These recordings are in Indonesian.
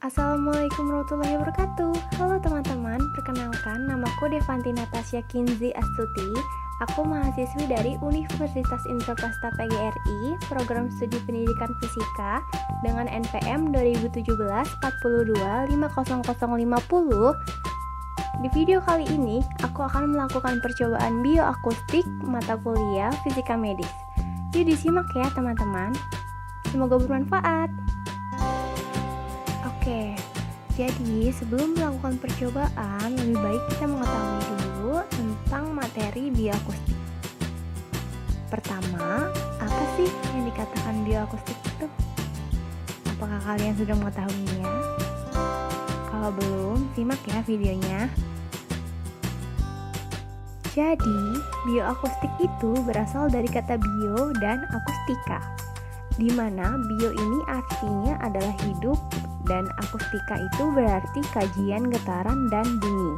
Assalamualaikum warahmatullahi wabarakatuh. Halo teman-teman, perkenalkan namaku Devanti Natasha Kinzi Astuti. Aku mahasiswi dari Universitas Indraprasta PGRI, Program Studi Pendidikan Fisika dengan NPM 2017 42 50050. Di video kali ini, aku akan melakukan percobaan bioakustik mata kuliah Fisika Medis. Yuk disimak ya teman-teman. Semoga bermanfaat. Oke, jadi sebelum melakukan percobaan, lebih baik kita mengetahui dulu tentang materi bioakustik. Pertama, apa sih yang dikatakan bioakustik itu? Apakah kalian sudah mengetahuinya? Kalau belum, simak ya videonya. Jadi, bioakustik itu berasal dari kata bio dan akustika, di mana bio ini artinya adalah hidup dan akustika itu berarti kajian getaran dan bunyi.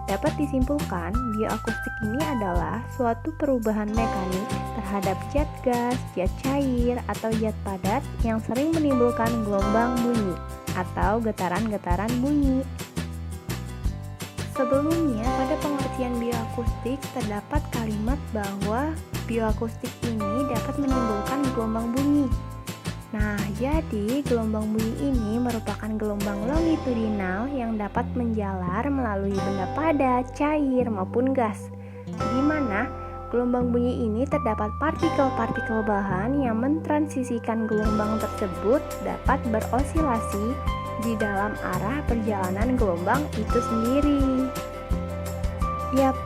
Dapat disimpulkan, bioakustik ini adalah suatu perubahan mekanik terhadap zat gas, zat cair, atau zat padat yang sering menimbulkan gelombang bunyi atau getaran-getaran bunyi. Sebelumnya, pada pengertian bioakustik terdapat kalimat bahwa bioakustik ini dapat menimbulkan gelombang bunyi. Nah, jadi gelombang bunyi ini merupakan gelombang longitudinal yang dapat menjalar melalui benda padat, cair, maupun gas, di mana gelombang bunyi ini terdapat partikel-partikel bahan yang mentransisikan gelombang tersebut dapat berosilasi di dalam arah perjalanan gelombang itu sendiri. Yap,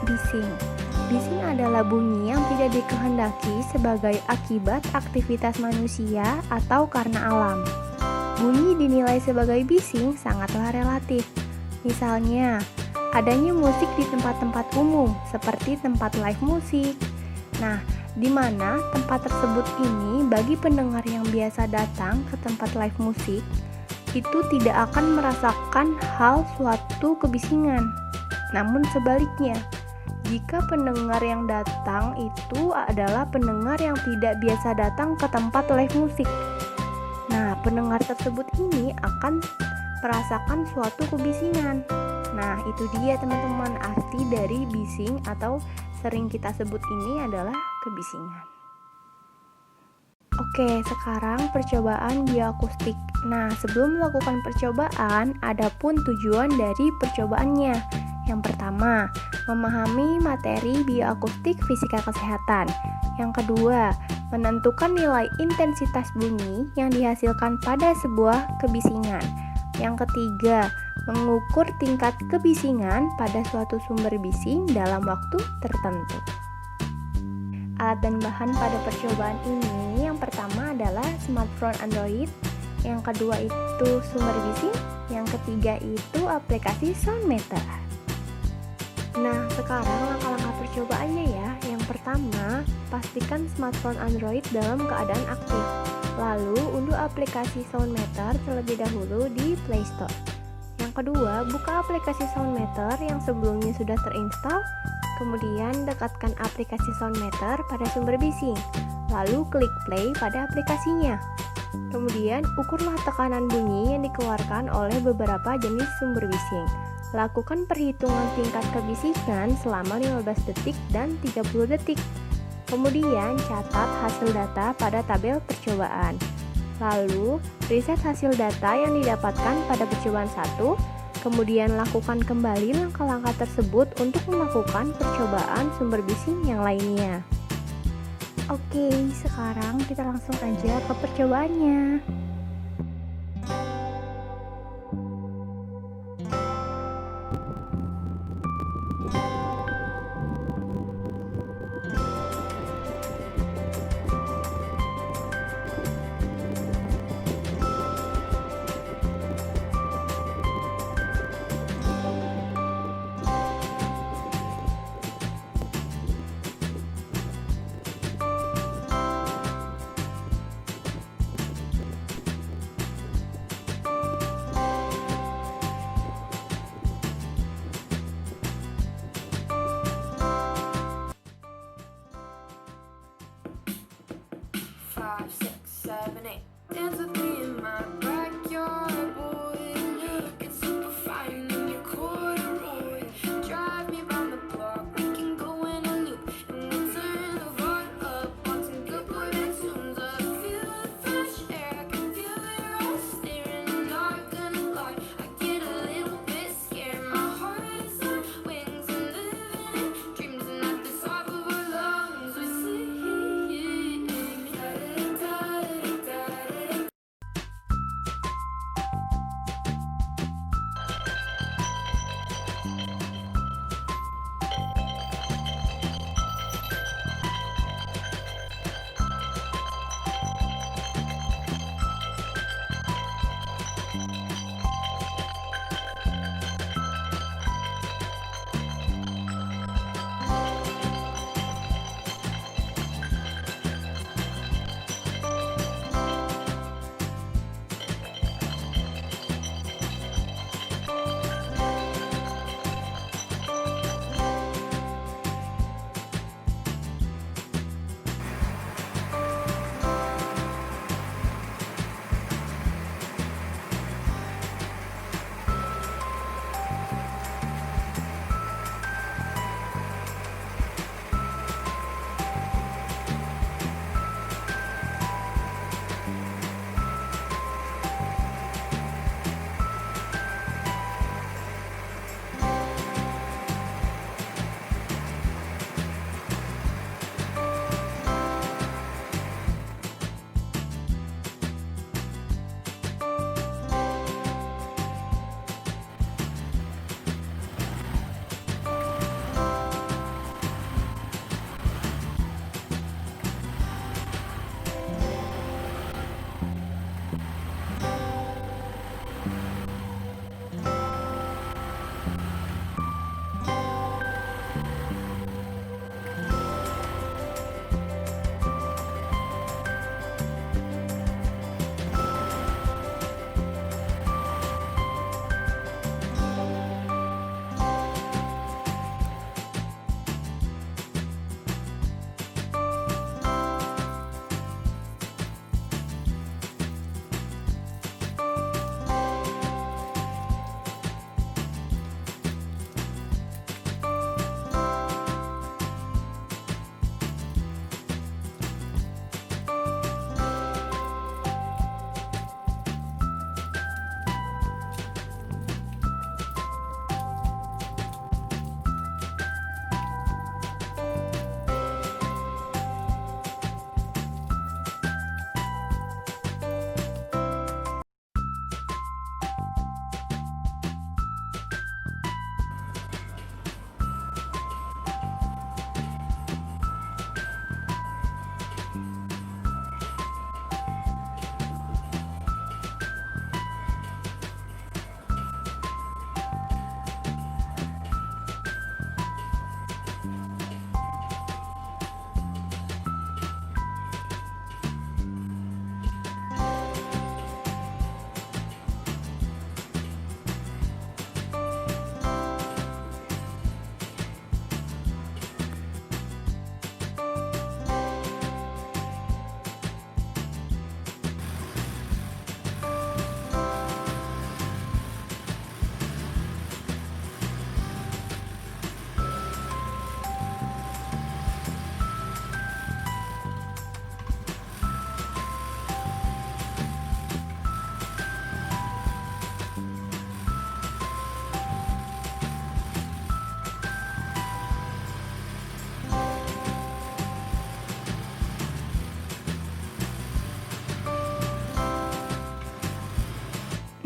bising. Bising adalah bunyi yang tidak dikehendaki sebagai akibat aktivitas manusia atau karena alam. Bunyi dinilai sebagai bising sangatlah relatif. Misalnya, adanya musik di tempat-tempat umum seperti tempat live musik. Nah, di mana tempat tersebut ini bagi pendengar yang biasa datang ke tempat live musik itu tidak akan merasakan hal suatu kebisingan. Namun sebaliknya, jika pendengar yang datang itu adalah pendengar yang tidak biasa datang ke tempat live musik, nah pendengar tersebut ini akan merasakan suatu kebisingan. Nah itu dia teman-teman arti dari bising atau sering kita sebut ini adalah kebisingan. Oke, sekarang percobaan bioakustik. Nah, sebelum melakukan percobaan, ada pun tujuan dari percobaannya. Yang pertama, memahami materi bioakustik fisika kesehatan. Yang kedua, menentukan nilai intensitas bunyi yang dihasilkan pada sebuah kebisingan. Yang ketiga, mengukur tingkat kebisingan pada suatu sumber bising dalam waktu tertentu. Alat dan bahan pada percobaan ini yang pertama adalah smartphone Android, yang kedua itu sumber bising, yang ketiga itu aplikasi Soundmeter. Nah, sekarang langkah-langkah percobaannya ya. Yang pertama, pastikan smartphone Android dalam keadaan aktif. Lalu, unduh aplikasi Soundmeter terlebih dahulu di Play Store. Yang kedua, buka aplikasi Soundmeter yang sebelumnya sudah terinstall. Kemudian, dekatkan aplikasi Soundmeter pada sumber bising. Lalu, klik play pada aplikasinya. Kemudian, ukurlah tekanan bunyi yang dikeluarkan oleh beberapa jenis sumber bising. Lakukan perhitungan tingkat kebisingan selama 15 detik dan 30 detik. Kemudian catat hasil data pada tabel percobaan. Lalu, riset hasil data yang didapatkan pada percobaan 1. Kemudian lakukan kembali langkah-langkah tersebut untuk melakukan percobaan sumber bising yang lainnya. Oke, sekarang kita langsung aja ke percobaannya.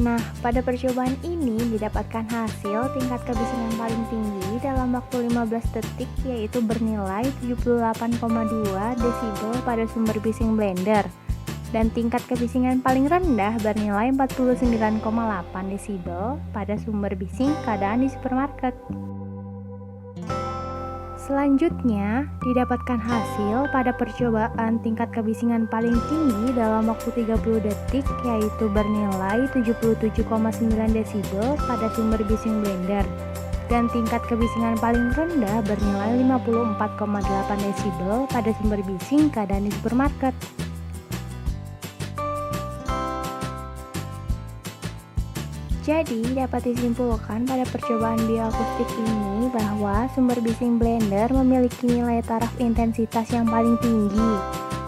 Nah, pada percobaan ini didapatkan hasil tingkat kebisingan paling tinggi dalam waktu 15 detik yaitu bernilai 78,2 desibel pada sumber bising blender dan tingkat kebisingan paling rendah bernilai 49,8 desibel pada sumber bising keadaan di supermarket. Selanjutnya, didapatkan hasil pada percobaan tingkat kebisingan paling tinggi dalam waktu 30 detik yaitu bernilai 77,9 desibel pada sumber bising blender dan tingkat kebisingan paling rendah bernilai 54,8 desibel pada sumber bising keadaan di supermarket. Jadi, dapat disimpulkan pada percobaan bioakustik ini bahwa sumber bising blender memiliki nilai taraf intensitas yang paling tinggi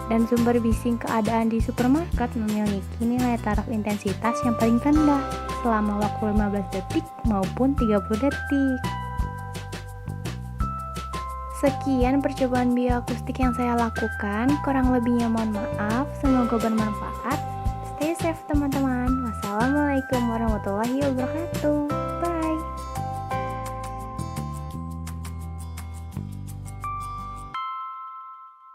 dan sumber bising keadaan di supermarket memiliki nilai taraf intensitas yang paling rendah selama waktu 15 detik maupun 30 detik. Sekian percobaan bioakustik yang saya lakukan, kurang lebihnya mohon maaf, semoga bermanfaat. Stay safe teman-teman. Wassalamualaikum warahmatullahi wabarakatuh.